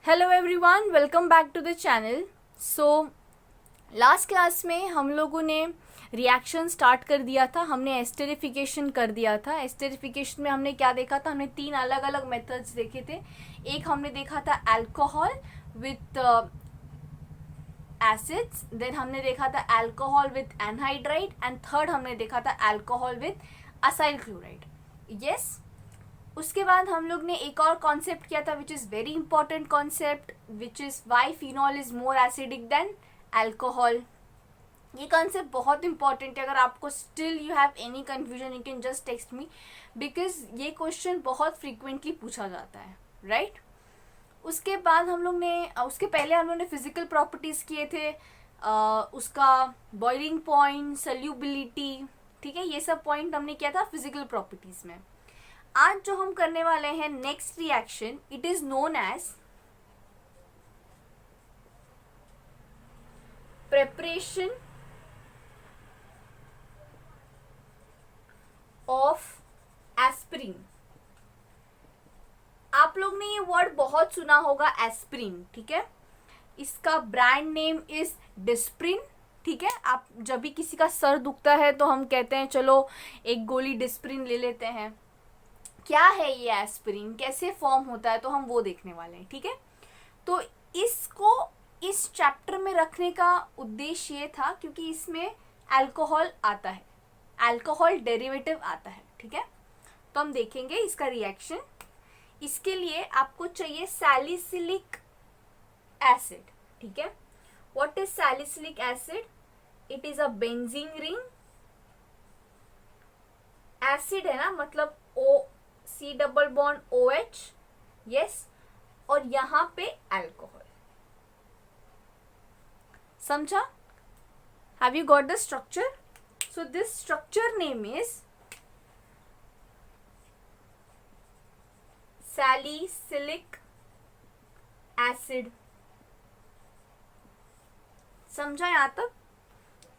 Hello everyone, welcome back to the channel. So last class में हम लोगों ने रिएक्शन स्टार्ट कर दिया था। हमने एस्टेरिफिकेशन कर दिया था। एस्टेरिफिकेशन में हमने क्या देखा था? हमने 3 अलग अलग मेथड्स देखे थे। एक हमने देखा था अल्कोहल विथ एसिड्स, देन हमने देखा था alcohol with anhydride, and third हमने देखा था alcohol with acyl chloride. Yes. उसके बाद हम लोग ने एक और कॉन्सेप्ट किया था which is very important concept, which is why phenol is more acidic then alcohol. ये कॉन्सेप्ट बहुत इंपॉर्टेंट है। अगर आपको still you have any confusion you can just text me, because ये क्वेश्चन बहुत फ्रिक्वेंटली पूछा जाता है, राइट? उसके बाद हम लोग ने उसके पहले हम लोग ने फिजिकल प्रॉपर्टीज़ किए थे, उसका बॉइलिंग पॉइंट, सल्यूबिलिटी, ठीक है, ये सब पॉइंट हमने किया था फिजिकल प्रॉपर्टीज़ में। आज जो हम करने वाले हैं next reaction, it is known as preparation of aspirin. आप लोग ने ये वर्ड बहुत सुना होगा, एस्प्रिन, ठीक है। इसका ब्रांड नेम इज डिस्प्रिन, ठीक है। आप जब भी किसी का सर दुखता है तो हम कहते हैं चलो एक गोली डिस्प्रिन ले लेते हैं। क्या है ये एस्पिरिन, कैसे फॉर्म होता है, तो हम वो देखने वाले हैं, ठीक है। तो इसको इस चैप्टर में रखने का उद्देश्य ये था क्योंकि इसमें अल्कोहल आता है, अल्कोहल डेरिवेटिव आता है, ठीक है। तो हम देखेंगे इसका रिएक्शन। इसके लिए आपको चाहिए सैलिसिलिक एसिड, ठीक है। What is salicylic acid? It is a benzene ring. Acid है ना, मतलब O C double bond O H, yes, और यहां पे अल्कोहल। समझा? Have you got the structure? So this structure name is salicylic acid. समझा यहां तक?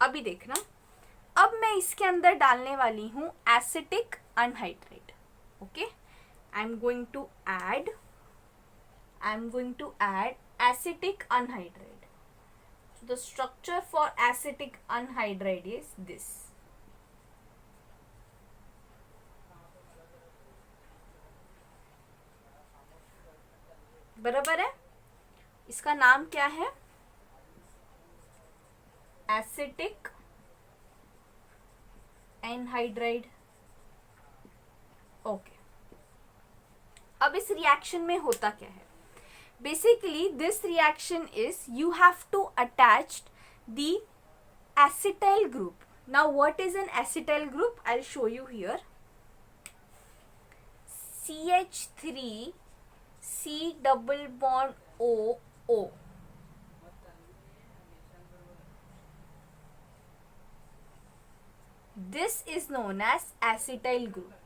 अभी देखना, अब मैं इसके अंदर डालने वाली हूं acetic anhydride. Okay, I am going to add acetic anhydride. So the structure for acetic anhydride is this. बराबर है? इसका नाम क्या है? Acetic anhydride. ओके, अब इस रिएक्शन में होता क्या है? Basically this reaction is you have to attach the acetyl group. Now what is an acetyl group? I'll show you here. CH3 C double bond O. This is known as acetyl group,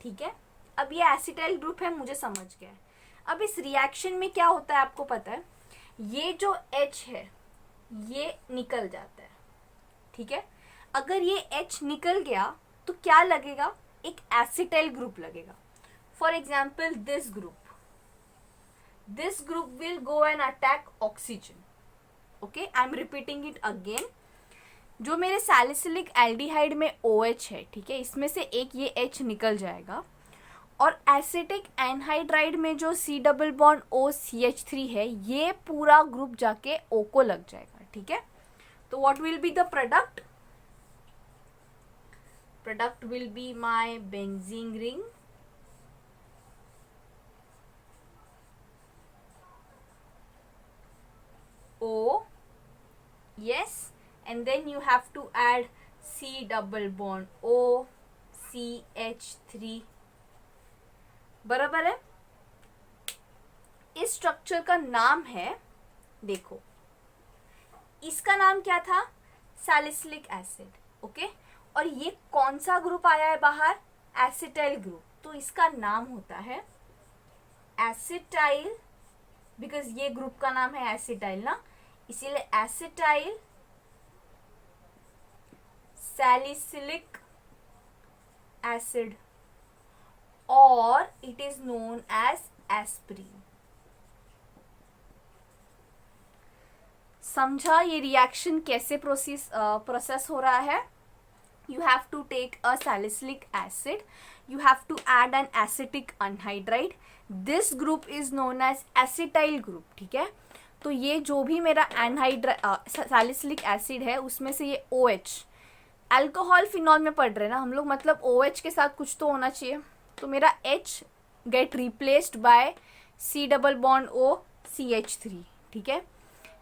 ठीक है। अब ये acetyl group है, मुझे समझ गया है। अब इस रिएक्शन में क्या होता है आपको पता है? ये जो H है ये निकल जाता है, ठीक है। अगर ये H निकल गया तो क्या लगेगा? एक एसिटाइल ग्रुप लगेगा। For example this group will go and attack oxygen. Okay, I am repeating it again. जो मेरे सैलिसिलिक एल्डिहाइड में OH है, ठीक है, इसमें से एक ये H निकल जाएगा, और एसिटिक एनहाइड्राइड में जो C double bond O CH3 है ये पूरा ग्रुप जाके O को लग जाएगा, ठीक है। तो what will be the product? Product will be my benzene ring, O, yes, and then you have to add C double bond O CH3। बराबर है? इस स्ट्रक्चर का नाम है, देखो इसका नाम क्या था? Salicylic acid, okay. और ये कौन सा ग्रुप आया है बाहर? Acetyl group. तो इसका नाम होता है एसिटाइल, बिकॉज ये ग्रुप का नाम है एसिटाइल ना, इसीलिए एसिटाइल सैलिसिलिक एसिड। और it is known as aspirin. समझा ये रिएक्शन कैसे प्रोसेस हो रहा है? You have to take a salicylic acid, you have to add an acetic anhydride, this group is known as acetyl group, ठीक है। तो ये जो भी मेरा सैलिसिलिक एसिड है उसमें से ये OH, अल्कोहल फिनॉल में पढ़ रहे हैं ना हम लोग, मतलब OH के साथ कुछ तो होना चाहिए, तो मेरा H gate replaced by C double bond O CH3, ठीक है,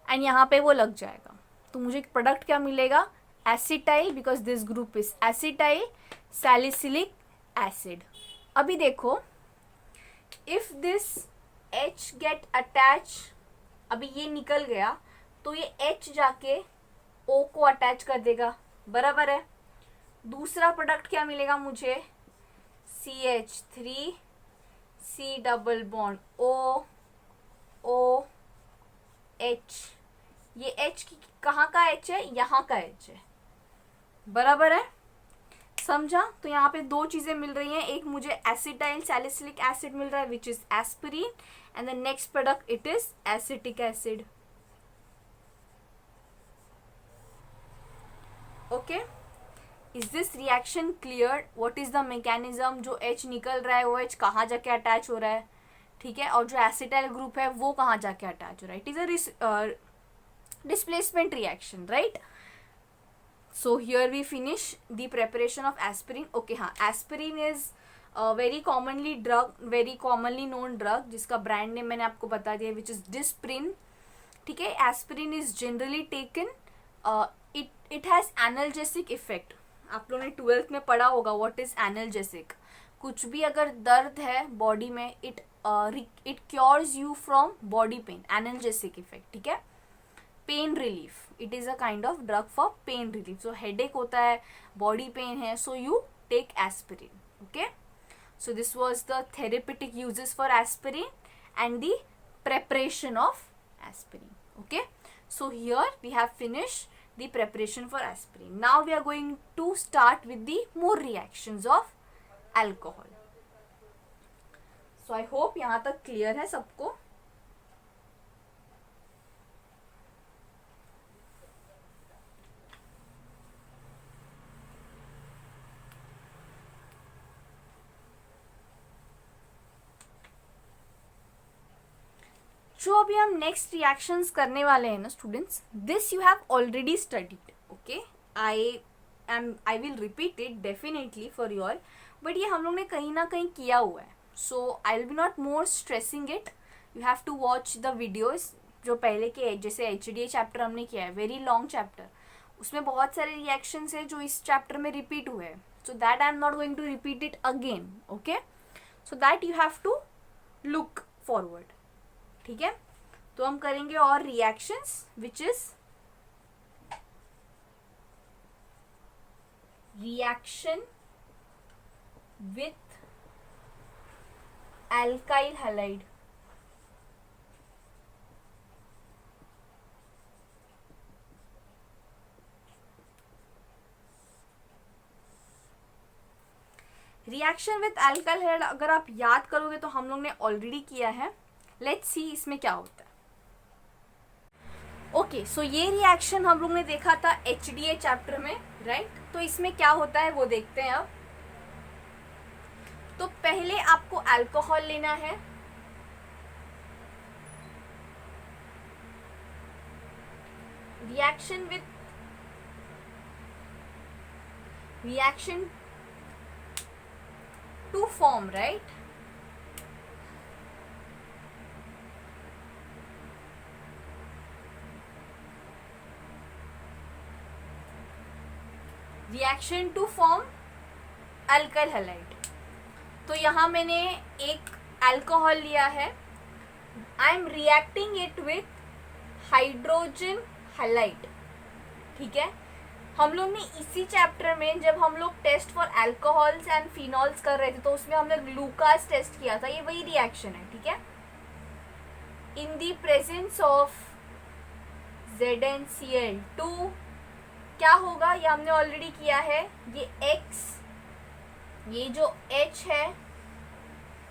एंड यहाँ पे वो लग जाएगा, तो मुझे एक प्रोडक्ट क्या मिलेगा? Acetyl, because this group is acetyl salicylic acid. अभी देखो, if this H get attach, अभी ये निकल गया तो ये H जाके O को अटैच कर देगा, बराबर है। दूसरा प्रोडक्ट क्या मिलेगा मुझे? CH3 C double bond O O H, ये H की कहाँ का H है? यहाँ का H है, बराबर है, समझा? तो यहाँ पे दो चीजें मिल रही हैं, एक मुझे एसिटाइल सैलिसिलिक एसिड मिल रहा है which is aspirin, and the next product it is acetic acid. Okay, is this reaction clear? What is the mechanism? जो H निकल रहा है वो H कहाँ जाके अटैच हो रहा है, ठीक है, और जो एसिटाइल ग्रुप है वो कहाँ जाके अटैच हो रहा है? It is a displacement reaction, right? So here we finish the preparation of aspirin. Okay, हाँ, aspirin is very commonly known drug जिसका brand name मैंने आपको बता दिया which is Disprin, ठीक है। aspirin is generally taken, it has analgesic effect। आप लोगों ने 12th में पढ़ा होगा what is analgesic। कुछ भी अगर दर्द है बॉडी में, it cures you from body pain, analgesic effect, ठीक है। Pain relief, it is a kind of drug for pain relief. So headache होता है, बॉडी पेन है, so you take aspirin, okay. So this was the therapeutic uses for aspirin and the preparation of aspirin, okay? So here we have finished the preparation for aspirin. Now we are going to start with the more reactions of alcohol. So I hope यहाँ तक clear है सबको। जो अभी हम next reactions करने वाले हैं ना students, this you have already studied, okay. I will repeat it definitely for your, but ये हम लोग ने कहीं ना कहीं किया हुआ है, so I will be not more stressing it. You have to watch the videos जो पहले के, जैसे HDA चैप्टर हमने किया है, वेरी लॉन्ग चैप्टर, उसमें बहुत सारे रिएक्शंस है जो इस चैप्टर में रिपीट हुए हैं, so that I am not going to repeat it again, okay. So that you have to look forward, ठीक है। तो हम करेंगे और reactions which is reaction with alkyl halide. Reaction with alkyl halide अगर आप याद करोगे तो हम लोग ने ऑलरेडी किया है। लेट्स सी इसमें क्या होता है। ओके, सो ये रिएक्शन हम लोग ने देखा था HDA चैप्टर में, राइट? तो इसमें क्या होता है वो देखते हैं अब। तो पहले आपको अल्कोहल लेना है, reaction to form, right? Reaction to form alkyl halide. तो यहाँ मैंने एक अल्कोहल लिया है, I am reacting it with hydrogen halide, ठीक है। हम लोग ने इसी चैप्टर में जब हम लोग test for alcohols and phenols कर रहे थे तो उसमें हमने ग्लूकास टेस्ट किया था, ये वही रिएक्शन है, ठीक है। In the presence of ZnCl2 क्या होगा, ये हमने ऑलरेडी किया है। ये X, ये जो H है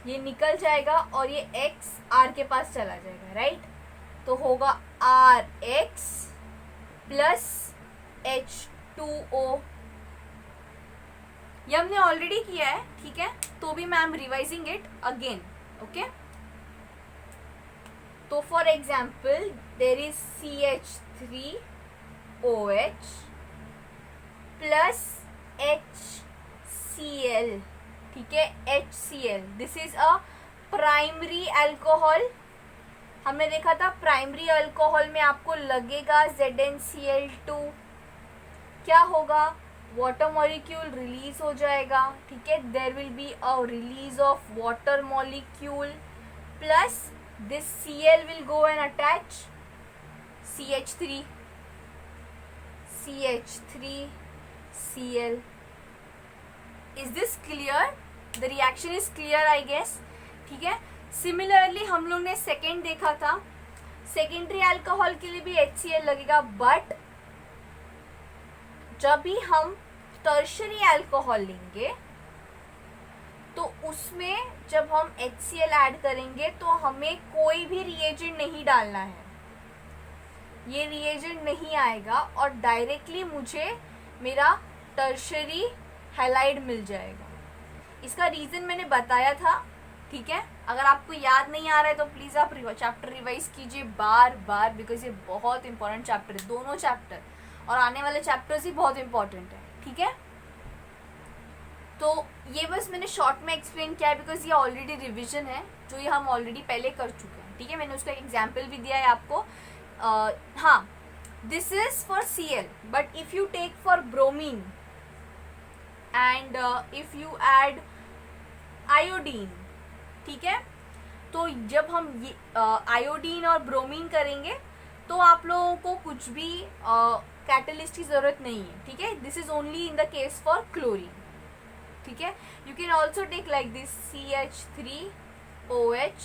ये निकल जाएगा और ये x r के पास चला जाएगा, राइट? तो होगा Rx प्लस H2O। ये हमने ऑलरेडी किया है, ठीक है, तो भी मैं am revising it again, okay? तो for example there is CH3OH plus HCl, ठीक है, HCl, this is a primary alcohol. हमने देखा था प्राइमरी अल्कोहल में आपको लगेगा ZnCl2, क्या होगा, वाटर मॉलिक्यूल रिलीज हो जाएगा, ठीक है, there will be a release of water molecule plus this Cl will go and attach CH3Cl. Is this clear? The reaction is clear, I guess. ठीक है. Similarly हम लोग ने सेकेंड देखा था, सेकेंडरी अल्कोहल के लिए भी HCl लगेगा, बट जब भी हम टर्शरी अल्कोहल लेंगे तो उसमें जब हम HCl ऐड करेंगे तो हमें कोई भी रिएजेंट नहीं डालना है, ये रिएजेंट नहीं आएगा और डायरेक्टली मुझे मेरा टर्शरी हैलाइड मिल जाएगा। इसका रीज़न मैंने बताया था, ठीक है, अगर आपको याद नहीं आ रहा है तो प्लीज़ आप चैप्टर रिवाइज कीजिए बार बार, बिकॉज ये बहुत इंपॉर्टेंट चैप्टर है, दोनों चैप्टर और आने वाले चैप्टर्स ही बहुत इंपॉर्टेंट है, ठीक है। तो ये बस मैंने शॉर्ट में एक्सप्लेन किया है बिकॉज ये ऑलरेडी रिवीजन है, जो ये हम ऑलरेडी पहले कर चुके हैं, ठीक है। मैंने उसका एग्जाम्पल भी दिया है आपको। हाँ, this is for Cl, but if you take for bromine and if you add iodine, ठीक है, तो जब हम ये आयोडीन और ब्रोमीन करेंगे तो आप लोगों को कुछ भी कैटलिस्ट की ज़रूरत नहीं है, ठीक है। This is only in the case for chlorine, ठीक है। You can also take like this CH3OH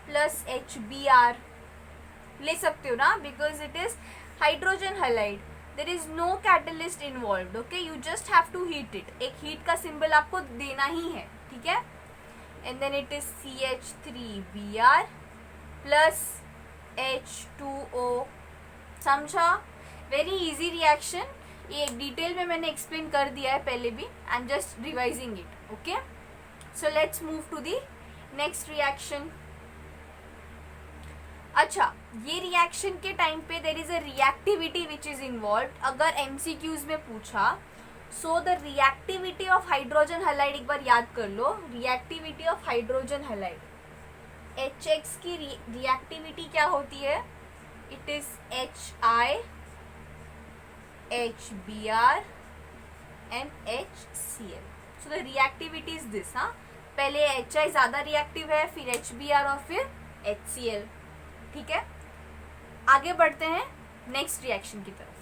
plus HBr ले सकते हो ना, because it is hydrogen halide, there is no catalyst involved, okay, you just have to heat it, एक heat का symbol आपको देना ही है, ठीक है। And then it is CH3Br plus H2O, समझा? वेरी इजी रिएक्शन, ये एक डिटेल में मैंने एक्सप्लेन कर दिया है पहले भी, I am just revising it, okay. So let's move to the next reaction. अच्छा, ये रिएक्शन के टाइम पे there is a reactivity which is involve, अगर MCQs में पूछा, so the reactivity of hydrogen halide एक बार याद कर लो, reactivity of hydrogen halide HX की रिएक्टिविटी क्या होती है, it is HI HBr and HCl. So the reactivity is this, हाँ, पहले HI ज़्यादा रिएक्टिव है, फिर HBr और फिर HCl, ठीक है। आगे बढ़ते हैं नेक्स्ट रिएक्शन की तरफ।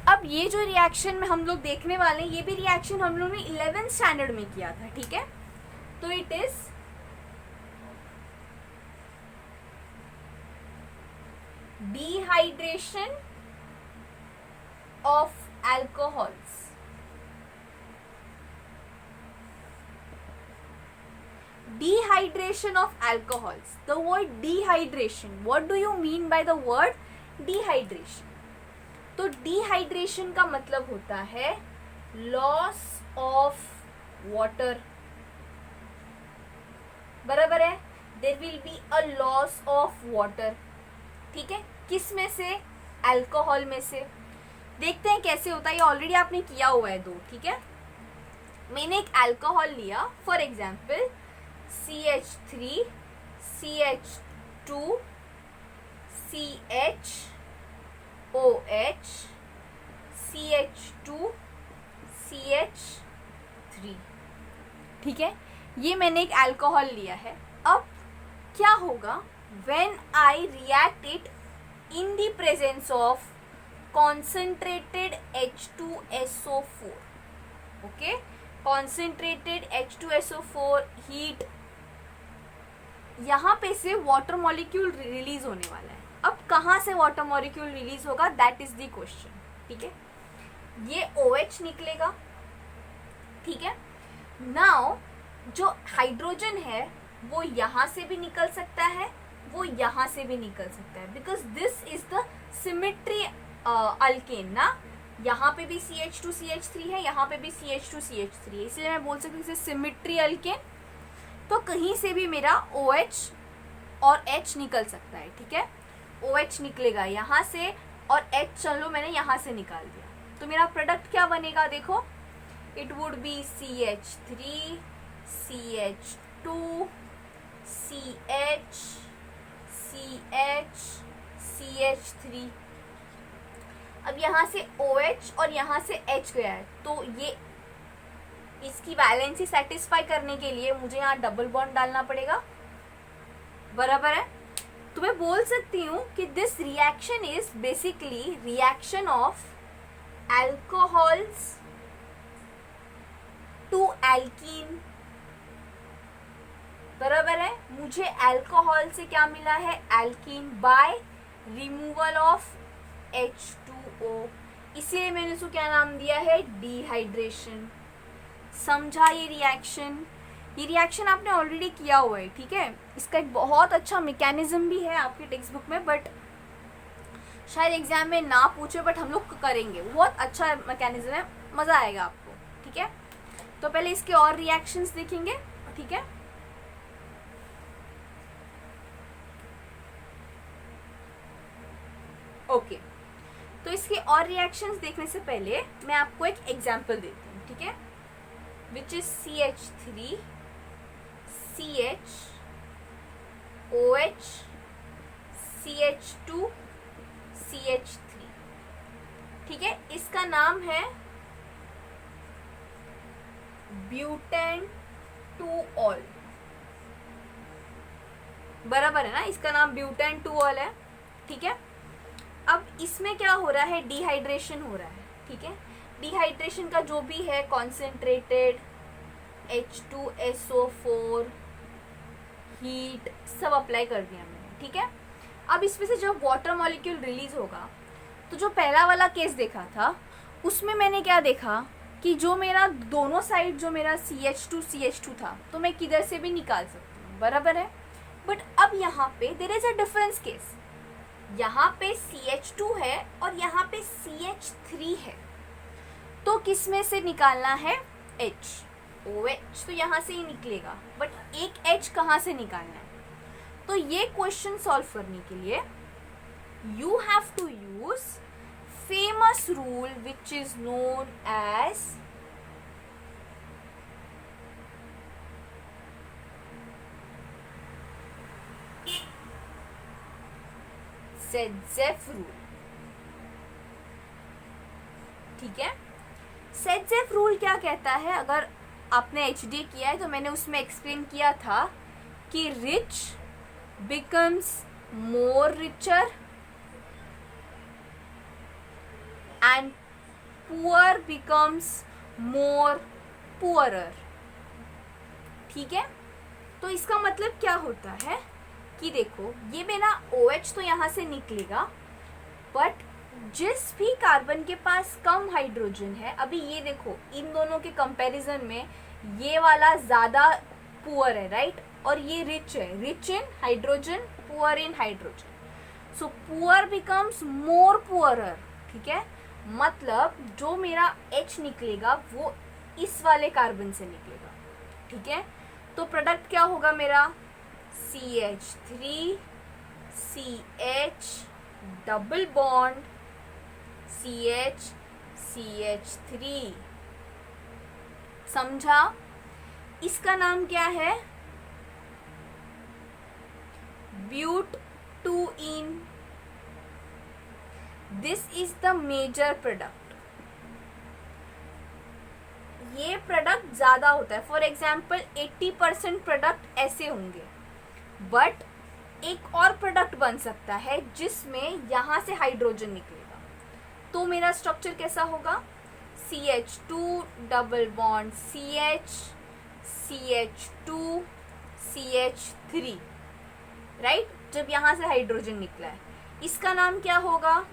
अब ये जो रिएक्शन में हम लोग देखने वाले हैं, ये भी रिएक्शन हम लोग ने 11th स्टैंडर्ड में किया था, ठीक है। तो it is dehydration of alcohols. Dehydration of alcohols. The word dehydration, what do you mean by the word dehydration? तो डिहाइड्रेशन का मतलब होता है लॉस ऑफ वाटर, बराबर है, there will be a loss of water, ठीक है। किस में से? अल्कोहल में से। देखते हैं कैसे होता है, ये ऑलरेडी आपने किया हुआ है दो, ठीक है। मैंने एक अल्कोहल लिया, for example CH3 CH2 CH OH CH2 CH3, ठीक है, ये मैंने एक अल्कोहल लिया है। अब क्या होगा when I react it in the presence of concentrated H2SO4, okay, concentrated H2SO4 heat, यहाँ पे से वाटर मॉलिक्यूल रिलीज होने वाला है. अब कहाँ से वाटर मॉलिक्यूल रिलीज होगा, दैट इज द क्वेश्चन. ठीक है, ये OH निकलेगा. ठीक है, नाउ जो हाइड्रोजन है वो यहाँ से भी निकल सकता है, वो यहाँ से भी निकल सकता है, because this is the symmetry alkane ना. यहाँ पे भी CH2CH3 है, यहाँ पे भी CH2CH3 है, इसलिए मैं बोल सकती हूँ इसे सिमेट्री अल्केन. तो कहीं से भी मेरा OH और H निकल सकता है. ठीक है, OH निकलेगा यहाँ से और H चलो मैंने यहाँ से निकाल दिया, तो मेरा प्रोडक्ट क्या बनेगा, देखो it would B CH3 CH2 CH CH CH3. अब यहाँ से OH और यहाँ से H गया है, तो ये इसकी वैलेंसी सेटिस्फाई करने के लिए मुझे यहाँ डबल बॉन्ड डालना पड़ेगा. बराबर है. तो मैं बोल सकती हूँ कि this reaction is basically reaction of alcohols to alkene. बराबर है. मुझे अल्कोहल से क्या मिला है, alkene, bye removal of H2O. इसीलिए मैंने इसको क्या नाम दिया है, डिहाइड्रेशन. समझा ये रिएक्शन. ये रिएक्शन आपने ऑलरेडी किया हुआ है. ठीक है, इसका एक बहुत अच्छा मैकेनिज्म भी है आपकी टेक्स्ट बुक में, बट शायद एग्जाम में ना पूछे, बट हम लोग करेंगे. बहुत अच्छा मैकेनिज्म है, मज़ा आएगा आपको. ठीक है, तो पहले इसके और रिएक्शंस देखेंगे. ठीक है, ओके. तो इसके और रिएक्शंस देखने से पहले मैं आपको एक एग्जांपल देती हूँ. ठीक है, which is CH3 CH OH CH2 CH3. ठीक है, इसका नाम है ब्यूटेन 2ऑल. बराबर है ना, इसका नाम ब्यूटेन 2ऑल है. ठीक है, अब इसमें क्या हो रहा है, डिहाइड्रेशन हो रहा है. ठीक है, डिहाइड्रेशन का जो भी है कॉन्सेंट्रेटेड H2SO4 हीट सब अप्लाई कर दिया मैंने. ठीक है, अब इसमें से जब वाटर मॉलिक्यूल रिलीज होगा, तो जो पहला वाला केस देखा था उसमें मैंने क्या देखा कि जो मेरा दोनों साइड जो मेरा CH2 था, तो मैं किधर से भी निकाल सकती हूँ. बराबर है. बट अब यहाँ पे there is a difference case. यहाँ पे CH2 है और यहाँ पे CH3 है, तो किस में से निकालना है, OH. तो यहाँ से ही निकलेगा, बट एक H कहाँ से निकालना है. तो ये क्वेश्चन सॉल्व करने के लिए you have to use famous rule which is known as Saytzeff rule. ठीक है, सेट-ज़ेफ रूल क्या कहता है, अगर आपने HD किया है तो मैंने उसमें एक्सप्लेन किया था कि rich becomes more richer and poor becomes more poorer. ठीक है, तो इसका मतलब क्या होता है कि देखो ये मेरा OH तो यहाँ से निकलेगा, बट जिस भी कार्बन के पास कम हाइड्रोजन है, अभी ये देखो इन दोनों के कंपैरिजन में ये वाला ज़्यादा पुअर है, राइट, और ये रिच है, rich in hydrogen, poor in hydrogen. So poor becomes more poorer. ठीक है, मतलब जो मेरा H निकलेगा वो इस वाले कार्बन से निकलेगा. ठीक है, तो प्रोडक्ट क्या होगा मेरा, CH3 CH double bond CH CH3. समझा. इसका नाम क्या है, but 2ene. This is the major product. ये प्रोडक्ट ज़्यादा होता है. फॉर एग्जाम्पल 80% प्रोडक्ट ऐसे होंगे, बट एक और प्रोडक्ट बन सकता है जिसमें यहाँ से हाइड्रोजन निकलेगा. तो मेरा स्ट्रक्चर कैसा होगा, CH2 double bond CH, CH2, CH3, right. जब यहाँ से हाइड्रोजन निकला है, इसका नाम क्या होगा?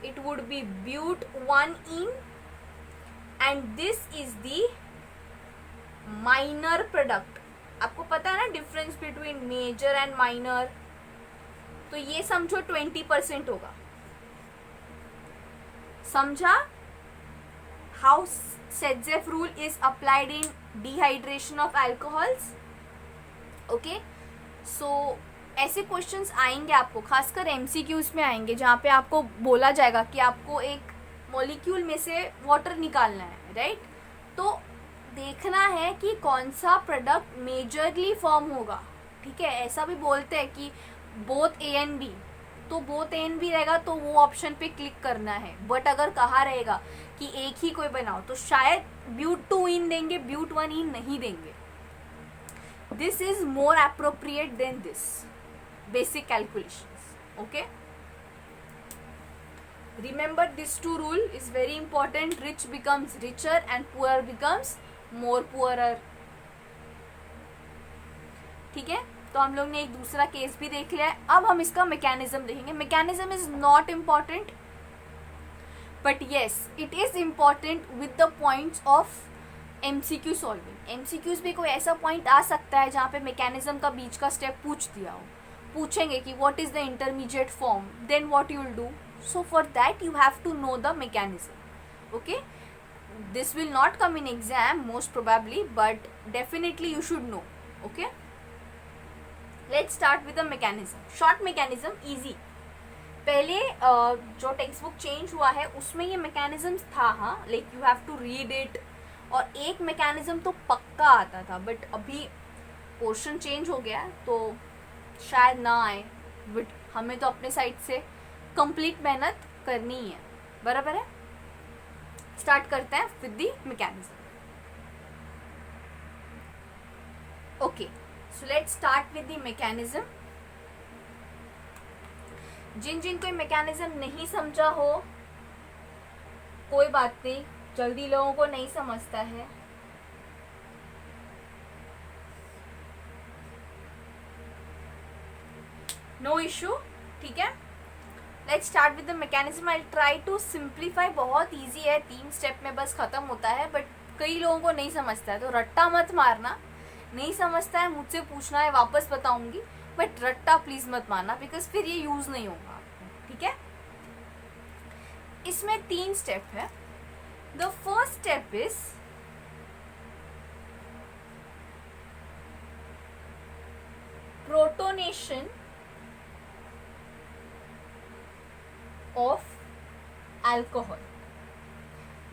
It would be but 1ene, and this is the minor product. आपको पता है ना difference between major and minor, तो ये समझो 20% होगा। समझा how Saytzeff rule is applied in dehydration of alcohols? Okay, so ऐसे क्वेश्चंस आएंगे आपको, खासकर एमसीक्यूज में आएंगे, जहाँ पे आपको बोला जाएगा कि आपको एक मॉलिक्यूल में से वाटर निकालना है, राइट। तो देखना है कि कौन सा प्रोडक्ट मेजरली फॉर्म होगा, ठीक है। ऐसा भी बोलते हैं कि बोथ ए एंड बी, तो बोथ ए एंड बी रहेगा तो वो ऑप्शन पे क्लिक करना है। बट अगर कहा रहेगा कि एक ही कोई बनाओ, तो शायद ब्यूट 2ene देंगे, ब्यूट 1ene नहीं देंगे। This is more appropriate than this basic calculations. Okay, remember this two rule is very important. Rich becomes richer and poor becomes more poorer. ठीक है, तो हम लोग ने एक दूसरा केस भी देख लिया है। अब हम इसका मैकेनिज्म देखेंगे। Mechanism is not important, but yes it is important with the points of MCQ solving. MCQs भी कोई ऐसा पॉइंट आ सकता है जहाँ पे मैकेनिज्म का बीच का स्टेप पूछ दिया हो, पूछेंगे कि what is the intermediate form, then what you will do. So for that you have to know the mechanism. Okay, this will not come in exam most probably, but definitely you should know. Okay, let's start with the mechanism. Short mechanism, easy. पहले जो text book change हुआ है उसमें ये mechanisms था, हाँ, like you have to read it, और एक mechanism तो पक्का आता था, बट अभी पोर्शन चेंज हो गया तो शायद ना आए, बट हमें तो अपने साइड से कंप्लीट मेहनत करनी ही है, बराबर है। स्टार्ट करते हैं with the mechanism. Okay, so let's start with the mechanism. जिन कोई मैकेनिज्म नहीं समझा हो, कोई बात नहीं, जल्दी लोगों को नहीं समझता है। नो इशू, ठीक है। Let's start with the mechanism. I try to simplify, बहुत इजी है, 3 स्टेप में बस खत्म होता है, बट कई लोगों को नहीं समझता है, तो रट्टा मत मारना। नहीं समझता है मुझसे पूछना है, वापस बताऊंगी, बट रट्टा प्लीज मत मारना, बिकॉज फिर ये यूज नहीं होगा आपको, ठीक है। इसमें 3 स्टेप है। The first step is protonation of alcohol.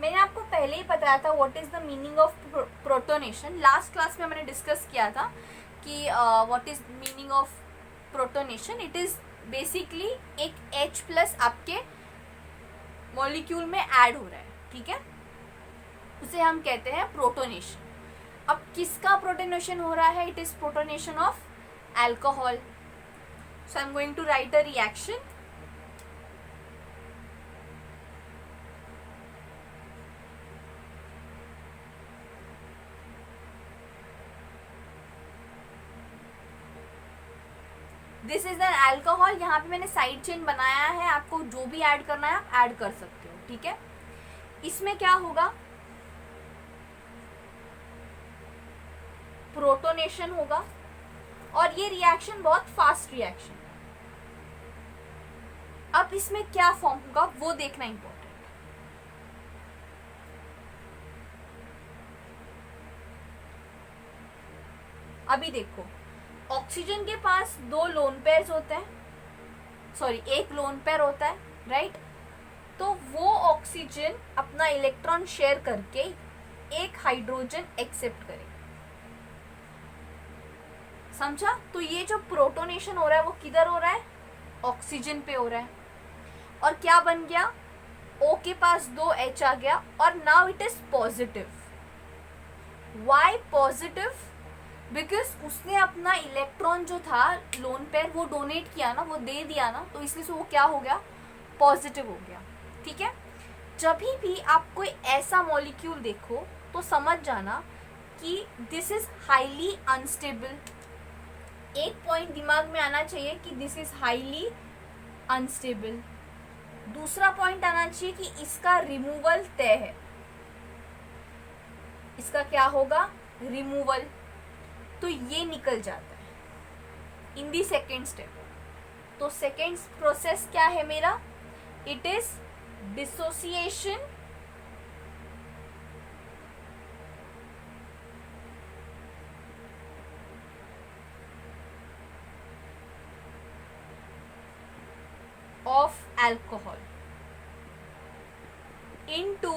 मैंने आपको पहले ही बताया था what is the meaning of protonation. Last class में मैंने डिस्कस किया था कि what is meaning of protonation. It is basically एक H+ आपके मॉलिक्यूल में ऐड हो रहा है, ठीक है, उसे हम कहते हैं प्रोटोनेशन। अब किसका प्रोटोनेशन हो रहा है? It is protonation of alcohol. So I am going to write a reaction. This is an alcohol. यहाँ पे मैंने साइड चेन बनाया है, आपको जो भी ऐड करना है आप ऐड कर सकते हो, ठीक है। इसमें क्या होगा? प्रोटोनेशन होगा, और ये रिएक्शन बहुत फास्ट रिएक्शन। अब इसमें क्या फॉर्म होगा वो देखना इंपॉर्टेंट। अभी देखो, ऑक्सीजन के पास 2 लोन पेयर्स होते हैं, सॉरी 1 लोन पेयर होता है, राइट। तो वो ऑक्सीजन अपना इलेक्ट्रॉन शेयर करके एक हाइड्रोजन एक्सेप्ट करेगा, समझा? तो ये जो प्रोटोनेशन हो रहा है वो किधर हो रहा है? ऑक्सीजन पे हो रहा है। और क्या बन गया? O के पास 2 H आ गया, और now it is positive. Why positive? Because उसने अपना इलेक्ट्रॉन जो था लोन पेयर वो डोनेट किया ना, वो दे दिया ना, तो इसलिए से वो क्या हो गया? पॉजिटिव हो गया, ठीक है। जब भी आप कोई ऐसा मॉलिक्यूल देखो तो समझ जाना कि दिस इज हाईली अनस्टेबल। एक पॉइंट दिमाग में आना चाहिए कि दिस इज हाईली अनस्टेबल। दूसरा पॉइंट आना चाहिए कि इसका रिमूवल तय है। इसका क्या होगा? रिमूवल। तो ये निकल जाता है इन दी सेकेंड स्टेप। तो सेकेंड प्रोसेस क्या है मेरा? It is dissociation of alcohol into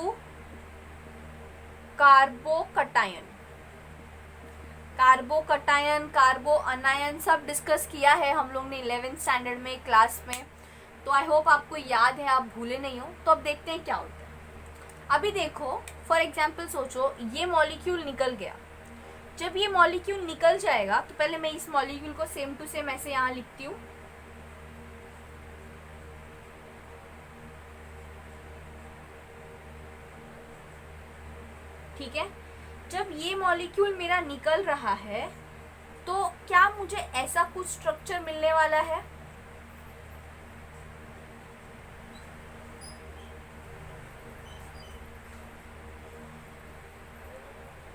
carbocation. Carbocation, कार्बो अनायन सब डिस्कस किया है हम लोग ने 11th स्टैंडर्ड में क्लास में। तो आई होप आपको याद है, आप भूले नहीं हो। तो अब देखते हैं क्या होता है। अभी देखो, फॉर एग्जाम्पल सोचो ये मॉलिक्यूल निकल गया। जब ये मॉलिक्यूल निकल जाएगा तो पहले मैं इस मॉलिक्यूल को सेम टू सेम ऐसे यहाँ लिखती हूँ। ठीक है, जब ये मॉलिक्यूल मेरा निकल रहा है तो क्या मुझे ऐसा कुछ स्ट्रक्चर मिलने वाला है?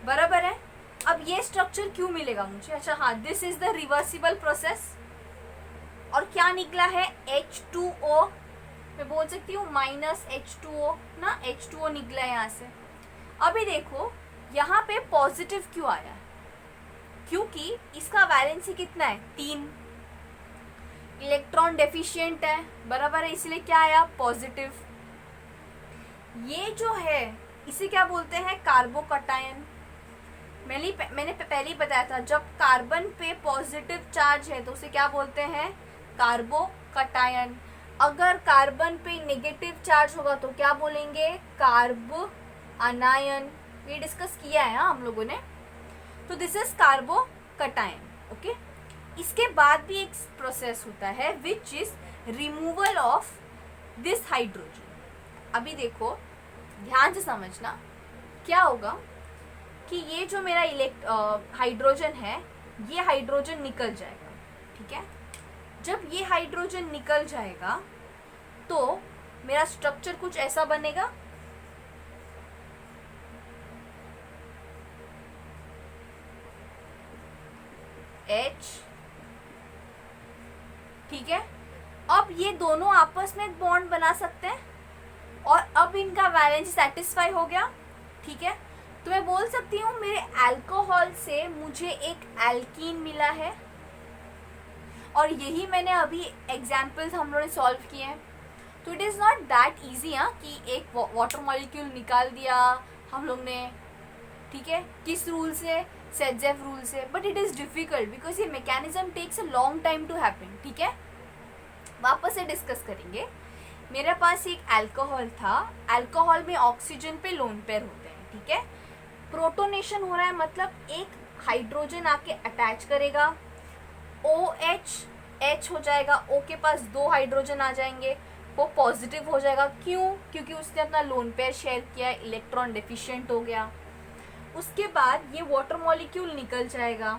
बराबर है। अब ये स्ट्रक्चर क्यों मिलेगा मुझे? अच्छा हाँ, this is the reversible process. और क्या निकला है? H2O। मैं बोल सकती हूँ -H2O ना, H2O निकला है यहाँ से। अभी देखो यहाँ पे पॉजिटिव क्यों आया है? क्योंकि इसका वैलेंसी कितना है? 3। इलेक्ट्रॉन डेफिशिएंट है, बराबर है, इसलिए क्या आया? पॉजिटिव। ये जो है इसे क्या बोलते हैं? कार्बोकटायन। मैंने पहले ही बताया था, जब कार्बन पे पॉजिटिव चार्ज है तो उसे क्या बोलते हैं? कार्बोकटायन। अगर कार्बन पे नेगेटिव चार्ज होगा तो क्या बोलेंगे? कार्ब अनायन। ये डिस्कस किया है हम लोगों ने। तो दिस इज कार्बोकटायन। ओके, इसके बाद भी एक प्रोसेस होता है which is removal of this hydrogen. अभी देखो ध्यान से समझना क्या होगा कि ये जो मेरा हाइड्रोजन है, ये हाइड्रोजन निकल जाएगा। ठीक है, जब ये हाइड्रोजन निकल जाएगा तो मेरा स्ट्रक्चर कुछ ऐसा बनेगा। H। ठीक है, अब ये दोनों आपस में बॉन्ड बना सकते हैं और अब इनका वैलेंस सेटिस्फाई हो गया। ठीक है, तो मैं बोल सकती हूँ मेरे अल्कोहल से मुझे एक एल्कीन मिला है। और यही मैंने अभी एग्जाम्पल्स हम लोगों ने सॉल्व किए हैं। तो it is not that easy कि एक वाटर मॉलिक्यूल निकाल दिया हम लोग ने। ठीक है, किस रूल से? सेटजेफ रूल से। But it is difficult because ये mechanism takes a long time to happen. ठीक है, वापस से डिस्कस करेंगे। मेरे पास एक अल्कोहल था। अल्कोहल में ऑक्सीजन पे लोन पेयर होते हैं। ठीक है, प्रोटोनेशन हो रहा है, मतलब एक हाइड्रोजन आके अटैच करेगा, OH हो जाएगा, O के पास 2 हाइड्रोजन आ जाएंगे, वो पॉजिटिव हो जाएगा। क्यों? क्योंकि उसने अपना लोन पेयर शेयर किया, इलेक्ट्रॉन डेफिशिएंट हो गया। उसके बाद ये वाटर मॉलिक्यूल निकल जाएगा,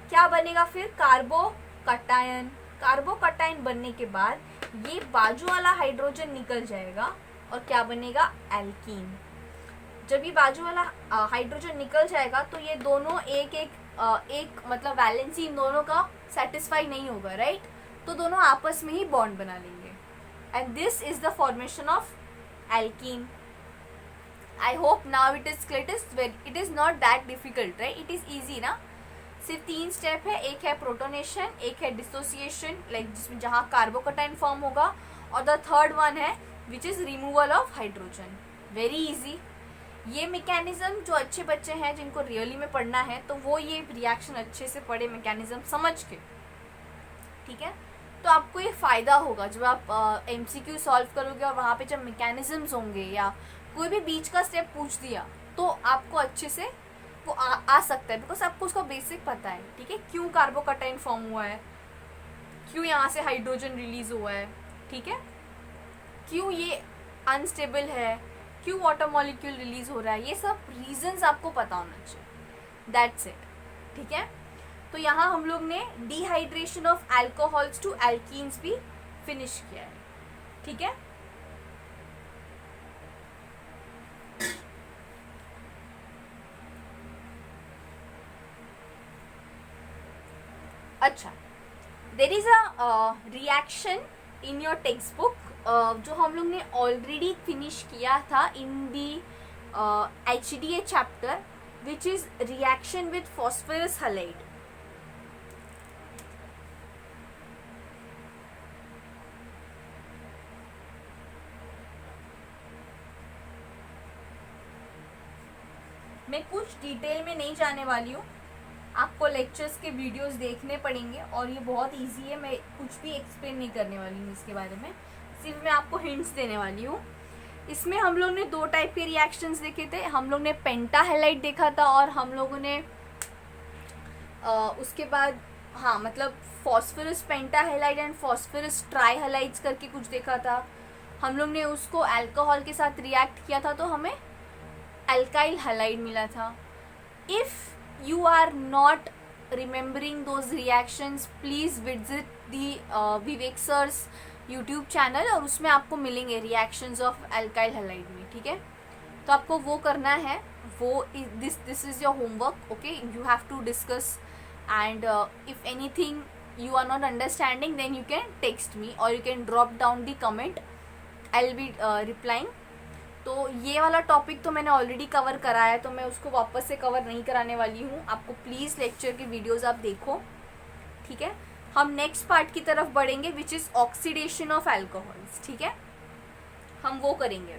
क्या बनेगा फिर? कार्बोकटायन। कार्बोकटायन बनने के बाद ये बाजू वाला हाइड्रोजन निकल जाएगा और क्या बनेगा? एल्कीन। जब ये बाजू वाला हाइड्रोजन निकल जाएगा तो ये दोनों एक मतलब वैलेंसी इन दोनों का सेटिस्फाई नहीं होगा, राइट? तो दोनों आपस में ही बॉन्ड बना लेंगे and this is the formation of alkene. I hope now it is clear. It is not that difficult, right? It is easy ना। सिर्फ 3 स्टेप है, एक है प्रोटोनेशन, एक है डिसोसिएशन लाइक जिसमें जहाँ कार्बोकटायन फॉर्म होगा, और द थर्ड वन है which is removal of hydrogen. Very easy. ये मैकेनिज्म जो अच्छे बच्चे हैं जिनको रियली में पढ़ना है तो वो ये रिएक्शन अच्छे से पढ़े, मैकेनिज्म समझ के। ठीक है, तो आपको ये फ़ायदा होगा जब आप MCQ सॉल्व करोगे और वहाँ पे जब मैकेनिज्म्स होंगे या कोई भी बीच का स्टेप पूछ दिया तो आपको अच्छे से वो आ सकता है, बिकॉज आपको उसका बेसिक पता है। ठीक है, क्यों कार्बोकटायन फॉर्म हुआ है, क्यों यहाँ से हाइड्रोजन रिलीज हुआ है, ठीक है, क्यों ये अनस्टेबल है, क्यों वाटर मॉलिक्यूल रिलीज हो रहा है, ये सब रीजंस आपको पता होना चाहिए, दैट्स इट, ठीक है। तो यहाँ हम लोग ने dehydration of alcohols to alkenes भी फिनिश किया है, ठीक है। अच्छा, there is a reaction in your text book जो हम लोग ने ऑलरेडी फिनिश किया था in the HDA chapter, which is reaction with phosphorus halide. मैं कुछ डिटेल में नहीं जाने वाली हूँ, आपको लेक्चर्स के वीडियोस देखने पड़ेंगे और ये बहुत इजी है, मैं कुछ भी एक्सप्लेन नहीं करने वाली हूँ इसके बारे में, सिर्फ मैं आपको हिंट्स देने वाली हूँ। इसमें हम लोग ने दो टाइप के रिएक्शंस देखे थे, हम लोग ने पेंटा हैलाइड देखा था और हम लोगों ने उसके बाद हाँ मतलब phosphorus penta halide and phosphorus tri halides करके कुछ देखा था। हम लोग ने उसको अल्कोहल के साथ रिएक्ट किया था तो हमें अल्काइल हैलाइड मिला था। If you are not remembering those reactions, please visit the Vivek sir's YouTube channel और उसमें आपको मिलेंगे reactions of alkyl halide में, ठीक है। तो आपको वो करना है, वो this is your homework, okay, you have to discuss and if anything you are not understanding then you can text me or you can drop down the comment, I'll be replying। तो ये वाला topic तो मैंने already cover कराया है तो मैं उसको वापस से कवर नहीं कराने वाली हूँ, आपको प्लीज़ लेक्चर के वीडियोस आप देखो, ठीक है। हम नेक्स्ट पार्ट की तरफ बढ़ेंगे which is oxidation of alcohols, ठीक है, हम वो करेंगे।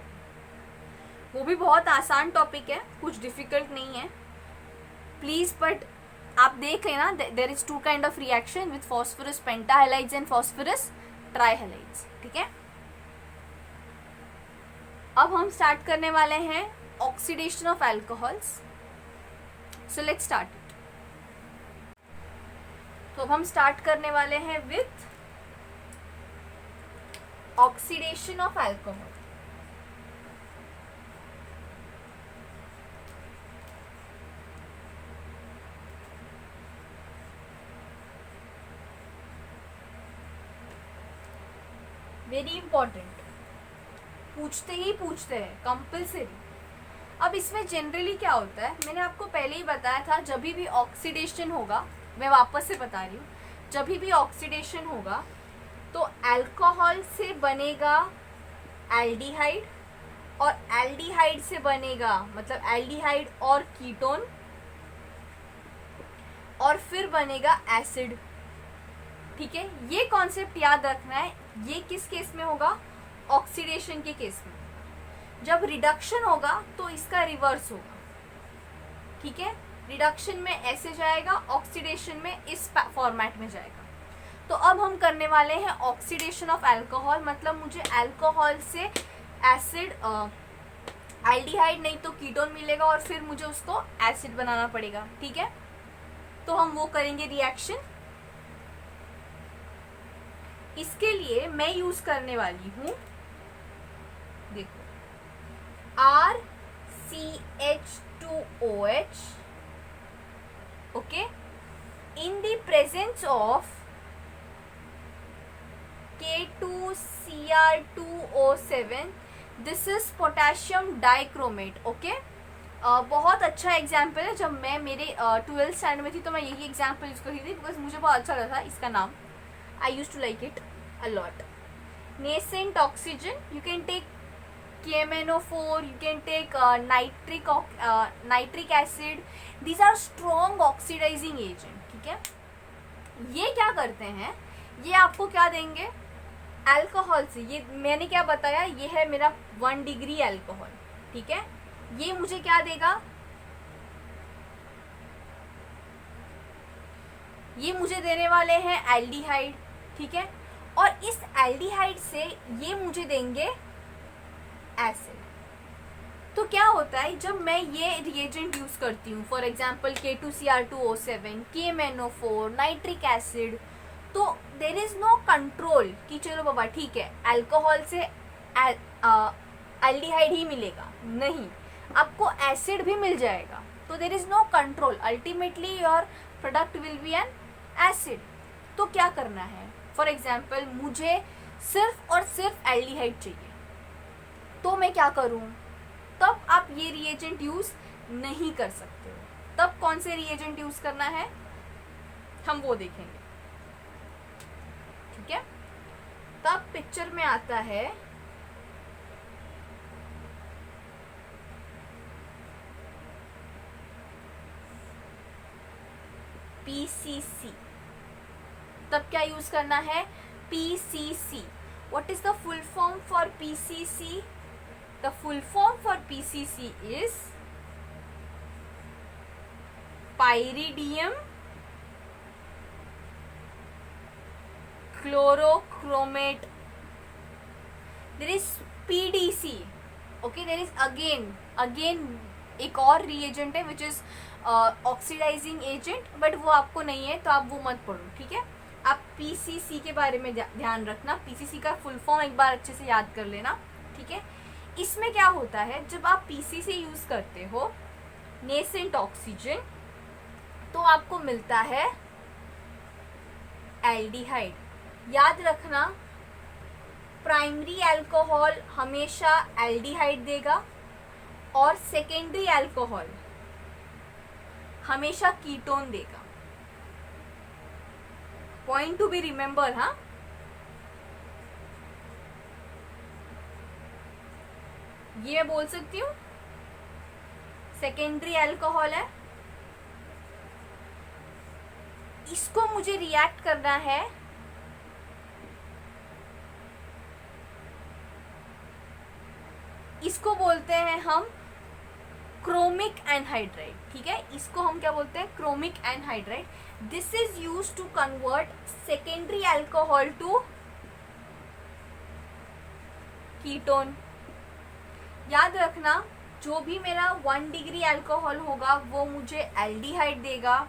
वो भी बहुत आसान टॉपिक है, कुछ डिफ़िकल्ट नहीं है प्लीज़, बट आप देख लेना, there is two kind of reaction with phosphorus penta halides and phosphorus tri halides, ठीक है। अब हम स्टार्ट करने वाले हैं oxidation of alcohols, so let's start it. तो अब हम स्टार्ट करने वाले हैं with oxidation of alcohol. Very important, पूछते ही पूछते हैं, कंपल्सरी। अब इसमें जनरली क्या होता है, मैंने आपको पहले ही बताया था, जब भी ऑक्सीडेशन होगा, मैं वापस से बता रही हूँ, जब भी ऑक्सीडेशन होगा तो अल्कोहल से बनेगा एल्डिहाइड और एल्डिहाइड से बनेगा मतलब एल्डिहाइड और कीटोन और फिर बनेगा एसिड, ठीक है। ये कॉन्सेप्ट याद रखना है। ये किस केस में होगा, ऑक्सीडेशन के केस में। जब रिडक्शन होगा तो इसका रिवर्स होगा, ठीक है। रिडक्शन में ऐसे जाएगा, ऑक्सीडेशन में इस फॉर्मेट में जाएगा। तो अब हम करने वाले हैं ऑक्सीडेशन ऑफ अल्कोहल, मतलब मुझे अल्कोहल से एसिड एल्डिहाइड नहीं तो कीटोन मिलेगा और फिर मुझे उसको एसिड बनाना पड़ेगा, ठीक है। तो हम वो करेंगे रिएक्शन। इसके लिए मैं यूज करने वाली हूँ, देखो, RCH2OH, okay, in the presence of K2Cr2O7, this is potassium dichromate, okay. बहुत अच्छा एग्जाम्पल है। जब मैं मेरे 12th स्टैंडर्ड में थी तो मैं यही एग्जाम्पल यूज करी थी बिकॉज मुझे बहुत अच्छा लगा था इसका नाम। I used to like it a lot. Nascent oxygen, you can take KMNO4, you can take nitric acid. These are strong oxidizing agent, ठीक है। ये क्या करते हैं, ये आपको क्या देंगे, अल्कोहल से, ये मैंने क्या बताया, ये है मेरा 1 डिग्री अल्कोहल, ठीक है। ये मुझे क्या देगा, ये मुझे देने वाले हैं एल्डिहाइड, ठीक है। और इस एल्डिहाइड से ये मुझे देंगे एसिड। तो क्या होता है, जब मैं ये रिएजेंट यूज करती हूँ, for example K2Cr2O7, KMNO4, nitric acid, तो देयर इज नो कंट्रोल कि चलो बाबा ठीक है, अल्कोहल से एल्डिहाइड ही मिलेगा, नहीं, आपको एसिड भी मिल जाएगा। तो there is no control, ultimately your product will be an acid. तो क्या करना है, फॉर एग्जाम्पल मुझे सिर्फ और सिर्फ एल्डिहाइड चाहिए, तो मैं क्या करूँ, तब आप ये रिएजेंट यूज नहीं कर सकते हो। तब कौन से रिएजेंट यूज करना है हम वो देखेंगे, ठीक है। तब पिक्चर में आता है PCC। तब क्या यूज करना है, PCC। What is the full form for PCC? The full form for PCC is pyridium chlorochromate. There is PDC. Okay, there is again एक और रिएजेंट है which is oxidizing agent, but वो आपको नहीं है तो आप वो मत पढ़ो, ठीक है। आप PCC के बारे में ध्यान रखना, PCC का फुल फॉर्म एक बार अच्छे से याद कर लेना, ठीक है। इसमें क्या होता है, जब आप PCC यूज करते हो नेसेंट ऑक्सीजन, तो आपको मिलता है एल्डिहाइड। याद रखना, प्राइमरी अल्कोहल हमेशा एल्डिहाइड देगा और सेकेंडरी अल्कोहल हमेशा कीटोन देगा। पॉइंट टू बी रिमेंबर, हाँ। ये मैं बोल सकती हूँ, सेकेंडरी अल्कोहल है, इसको मुझे रिएक्ट करना है इसको बोलते हैं हम क्रोमिक एनहाइड्राइड, ठीक है। इसको हम क्या बोलते हैं, chromic anhydride. This is used to convert secondary alcohol to ketone. याद रखना, जो भी मेरा 1 डिग्री अल्कोहल होगा वो मुझे एल्डिहाइड देगा,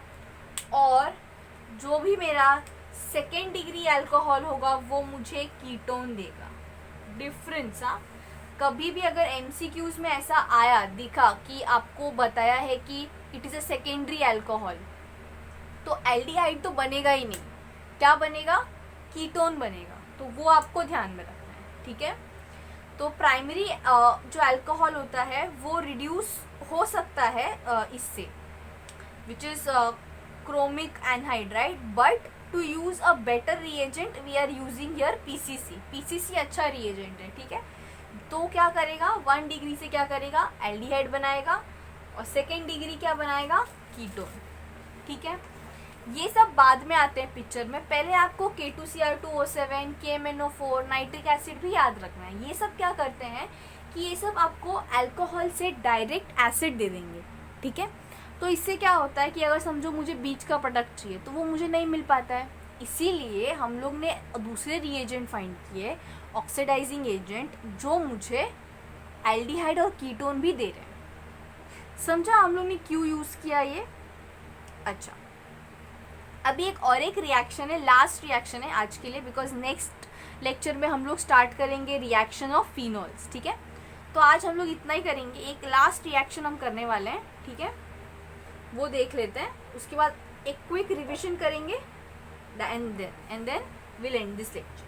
और जो भी मेरा 2nd डिग्री अल्कोहल होगा वो मुझे कीटोन देगा। डिफरेंस, हाँ। कभी भी अगर MCQs में ऐसा आया दिखा कि आपको बताया है कि it is a secondary alcohol, तो एल्डिहाइड तो बनेगा ही नहीं, क्या बनेगा, कीटोन बनेगा। तो वो आपको ध्यान में रखना है, ठीक है। तो प्राइमरी जो अल्कोहल होता है वो रिड्यूस हो सकता है इससे, which is chromic anhydride, but to use a better reagent we are using here PCC अच्छा रिएजेंट है, ठीक है। तो क्या करेगा, 1 डिग्री से क्या करेगा, एल्डिहाइड बनाएगा, और 2nd डिग्री क्या बनाएगा, कीटोन, ठीक है। ये सब बाद में आते हैं पिक्चर में, पहले आपको K2Cr2O7, KMnO4, नाइट्रिक एसिड भी याद रखना है। ये सब क्या करते हैं कि ये सब आपको अल्कोहल से डायरेक्ट एसिड दे देंगे, ठीक है। तो इससे क्या होता है कि अगर समझो मुझे बीच का प्रोडक्ट चाहिए तो वो मुझे नहीं मिल पाता है, इसीलिए हम लोग ने दूसरे रिएजेंट फाइंड किए, ऑक्सीडाइजिंग एजेंट, जो मुझे एल्डिहाइड और कीटोन भी दे रहे हैं। समझा हम लोग ने क्यों यूज़ किया ये। अच्छा, अभी एक रिएक्शन है, लास्ट रिएक्शन है आज के लिए, बिकॉज नेक्स्ट लेक्चर में हम लोग स्टार्ट करेंगे रिएक्शन ऑफ फिनोल्स, ठीक है। तो आज हम लोग इतना ही करेंगे, एक लास्ट रिएक्शन हम करने वाले हैं, ठीक है, वो देख लेते हैं। उसके बाद एक क्विक रिविजन करेंगे, and then will end this lecture.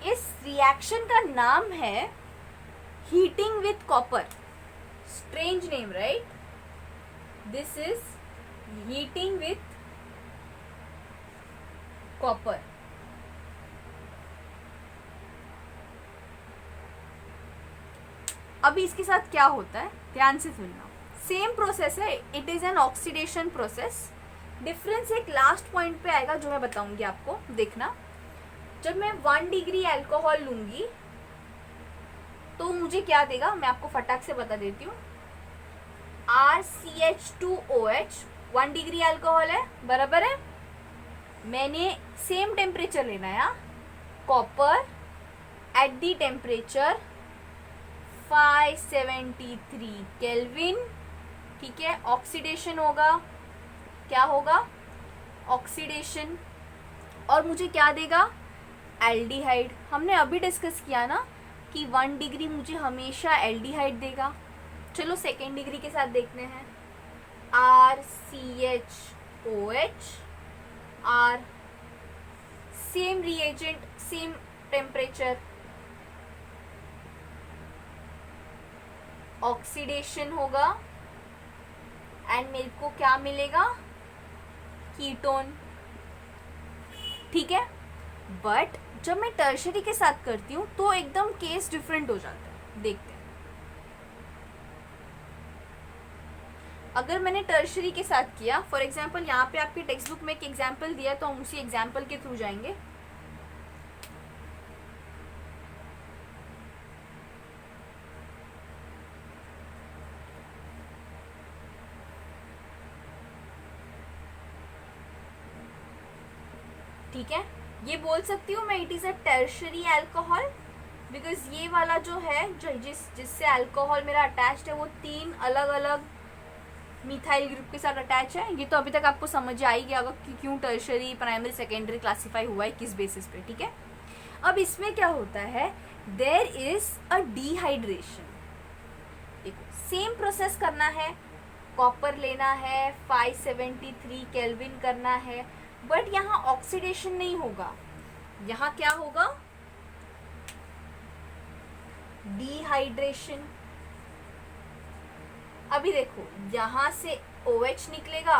इस रिएक्शन का नाम है heating with copper. Strange name, right? This is heating with copper. अभी इसके साथ क्या होता है ध्यान से सुनना। सेम प्रोसेस है, it is an oxidation process. Difference एक लास्ट पॉइंट पे आएगा जो मैं बताऊंगी आपको, देखना। जब मैं 1 डिग्री अल्कोहल लूंगी तो मुझे क्या देगा, मैं आपको फटाक से बता देती हूँ। RCH2OH 1 डिग्री अल्कोहल है, बराबर है। मैंने सेम टेम्परेचर लेना है, copper at the temperature 573 kelvin, ठीक है। ऑक्सीडेशन होगा, क्या होगा, ऑक्सीडेशन, और मुझे क्या देगा, एल्डिहाइड, हमने अभी डिस्कस किया ना कि 1 डिग्री मुझे हमेशा एल्डिहाइड देगा। चलो सेकेंड डिग्री के साथ देखते हैं। RCHOH, R, same reagent, same temperature, oxidation होगा एंड मेरे को क्या मिलेगा, कीटोन। ठीक है, बट जब मैं टर्शरी के साथ करती हूँ तो एकदम केस डिफरेंट हो जाता है। देखते हैं, अगर मैंने टर्शरी के साथ किया, फॉर एग्जांपल यहाँ पे आपकी टेक्स्ट बुक में एक एग्जांपल दिया है तो हम उसी एग्जांपल के थ्रू जाएंगे। ठीक है, ये बोल सकती हूँ मैं it is a tertiary alcohol, because ये वाला जो है जिससे अल्कोहल मेरा अटैच्ड है वो 3 अलग अलग मिथाइल ग्रुप के साथ अटैच है। ये तो अभी तक आपको समझ आ ही गया होगा कि क्यों टर्शरी, प्राइमरी, सेकेंडरी क्लासीफाई हुआ है, किस बेसिस पे। ठीक है, अब इसमें क्या होता है, देयर इज अ डिहाइड्रेशन। देखो सेम प्रोसेस करना है, कॉपर लेना है, 573 केल्विन करना है, बट यहाँ ऑक्सीडेशन नहीं होगा, यहाँ क्या होगा, डिहाइड्रेशन। अभी देखो यहाँ से OH निकलेगा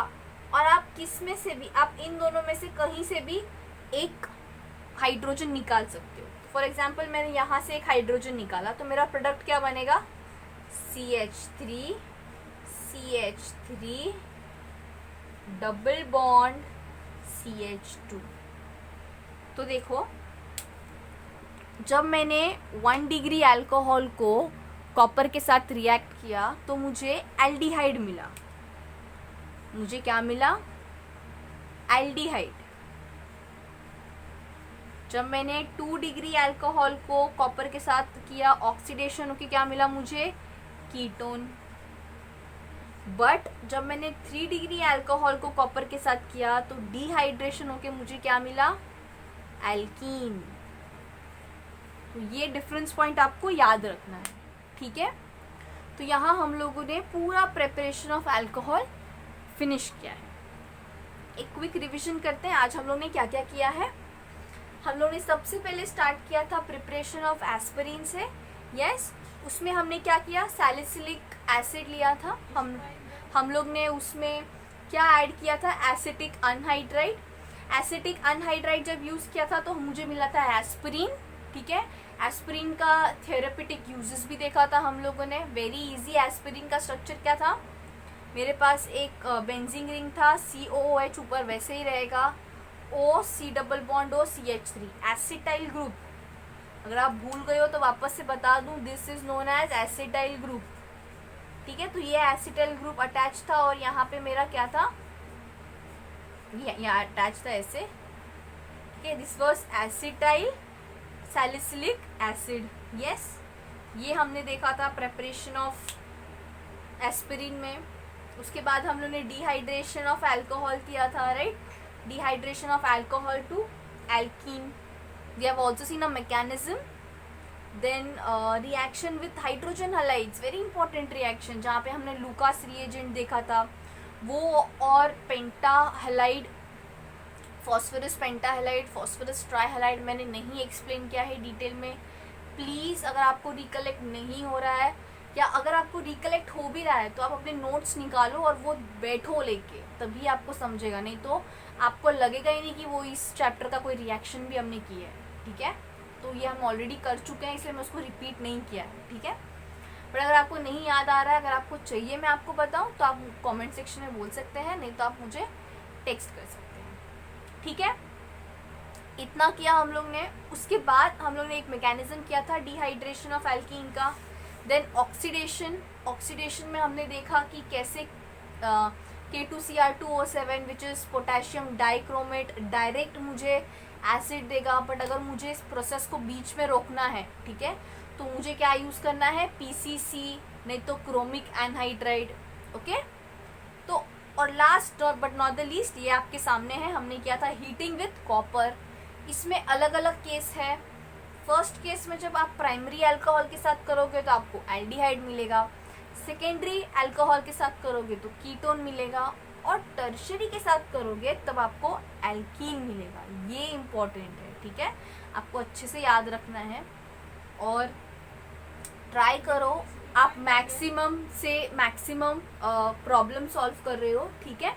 और आप किस में से भी, आप इन दोनों में से कहीं से भी एक हाइड्रोजन निकाल सकते हो। फॉर एग्जाम्पल मैंने यहाँ से एक हाइड्रोजन निकाला तो मेरा प्रोडक्ट क्या बनेगा, CH3 CH3 double bond CH2। तो देखो जब मैंने 1 डिग्री अल्कोहल को कॉपर के साथ रिएक्ट किया तो मुझे एल्डिहाइड मिला। मुझे क्या मिला, एल्डिहाइड। जब मैंने 2 डिग्री अल्कोहल को कॉपर के साथ किया, ऑक्सीडेशन होके क्या मिला मुझे, कीटोन। बट जब मैंने 3 डिग्री अल्कोहल को कॉपर के साथ किया तो डिहाइड्रेशन होके मुझे क्या मिला, एल्कीन। तो ये डिफरेंस पॉइंट आपको याद रखना है। ठीक है, तो यहाँ हम लोगों ने पूरा प्रिपरेशन ऑफ अल्कोहल फिनिश किया है। एक क्विक रिवीजन करते हैं, आज हम लोग ने क्या क्या किया है। हम लोग ने सबसे पहले स्टार्ट किया था प्रिपरेशन ऑफ एस्पिरिन से। यस, उसमें हमने क्या किया, सैलिसिलिक एसिड लिया था। हम लोग ने उसमें क्या ऐड किया था, एसिटिक अनहाइड्राइड। एसिटिक अनहाइड्राइड जब यूज़ किया था तो मुझे मिला था एस्पिरिन। ठीक है, एस्पिरिन का थेरेपेटिक यूजेस भी देखा था हम लोगों ने। वेरी इजी, एस्पिरिन का स्ट्रक्चर क्या था, मेरे पास एक बेंजीन रिंग था, COOH ऊपर वैसे ही रहेगा, O C double bond O CH3, acetyl group. अगर आप भूल गए हो तो वापस से बता दूं, this is known as acetyl group. ठीक है, तो ये एसिटाइल ग्रुप अटैच था और यहाँ पे मेरा क्या था, यहाँ अटैच था ऐसे। ठीक है, this was acetyl salicylic acid. Yes, ये हमने देखा था प्रेपरेशन ऑफ एस्पिरिन में। उसके बाद हम लोगों ने डिहाइड्रेशन ऑफ अल्कोहल किया था, right, dehydration of alcohol to alkene. We have also seen a mechanism. Then reaction with hydrogen halides, very important reaction, जहाँ पे हमने लूकास रिएजेंट देखा था वो, और penta halide, phosphorus pentahalide, phosphorus trihalide मैंने नहीं एक्सप्लेन किया है डिटेल में। प्लीज़ अगर आपको रिकलेक्ट नहीं हो रहा है या अगर आपको रिकलेक्ट हो भी रहा है तो आप अपने नोट्स निकालो और वो बैठो लेके, तभी आपको समझेगा, नहीं तो आपको लगेगा ही नहीं कि वो इस चैप्टर का कोई रिएक्शन भी हमने किया है। ठीक है, तो ये हम ऑलरेडी कर चुके हैं इसलिए मैं उसको रिपीट नहीं किया है। ठीक है, बट अगर आपको नहीं याद आ रहा है, अगर आपको चाहिए मैं आपको बताऊँ तो आप कॉमेंट सेक्शन में बोल सकते हैं, नहीं तो आप मुझे टेक्स्ट कर सकते हैं। ठीक है, इतना किया हम लोग ने। उसके बाद हम लोग ने एक मैकेनिज्म किया था डिहाइड्रेशन ऑफ एल्कीन का। देन ऑक्सीडेशन, ऑक्सीडेशन में हमने देखा कि कैसे K2Cr2O7 which is potassium dichromate direct मुझे एसिड देगा, बट अगर मुझे इस प्रोसेस को बीच में रोकना है, ठीक है, तो मुझे क्या यूज़ करना है, PCC, नहीं तो क्रोमिक एनहाइड्राइड। ओके, तो और last but not the least, ये आपके सामने है, हमने किया था हीटिंग विथ कॉपर। इसमें अलग अलग केस है। फर्स्ट केस में जब आप प्राइमरी अल्कोहल के साथ करोगे तो आपको एल्डिहाइड मिलेगा, सेकेंडरी अल्कोहल के साथ करोगे तो कीटोन मिलेगा, और टर्शरी के साथ करोगे तब आपको एल्कीन मिलेगा। ये इम्पोर्टेंट है, ठीक है, आपको अच्छे से याद रखना है। और ट्राई करो आप मैक्सिमम से मैक्सिमम प्रॉब्लम सॉल्व कर रहे हो, ठीक है।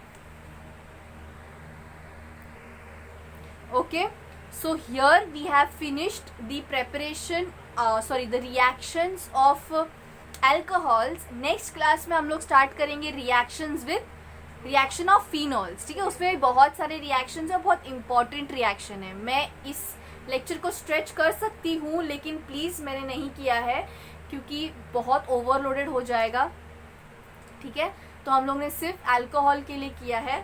Okay, so here we have finished the preparation the reactions of alcohols. next class में हम लोग start करेंगे reaction of phenols, ठीक है। उसमें बहुत सारे reactions है, बहुत important reaction है। मैं इस lecture को stretch कर सकती हूँ, लेकिन please मैंने नहीं किया है क्योंकि बहुत overloaded हो जाएगा, ठीक है। तो हम लोग ने सिर्फ अल्कोहल के लिए किया है,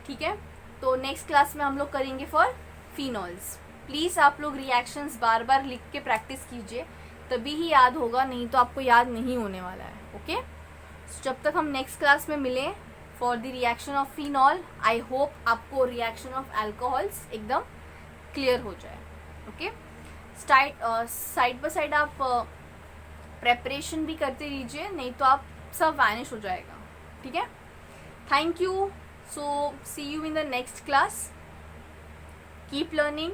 ठीक है। तो नेक्स्ट क्लास में हम लोग करेंगे फॉर फिनॉल्स। प्लीज़ आप लोग रिएक्शंस बार बार लिख के प्रैक्टिस कीजिए, तभी ही याद होगा, नहीं तो आपको याद नहीं होने वाला है। ओके, जब तक हम नेक्स्ट क्लास में मिलें for the reaction of phenol, I hope आपको रिएक्शन ऑफ अल्कोहल्स एकदम क्लियर हो जाए। ओके, साइड बाय साइड आप प्रेपरेशन भी करते रहिए, नहीं तो आप सब वैनिश हो जाएगा, ठीक है। Thank you, so see you in the next class. Keep learning,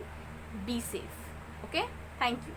be safe. Okay, thank you.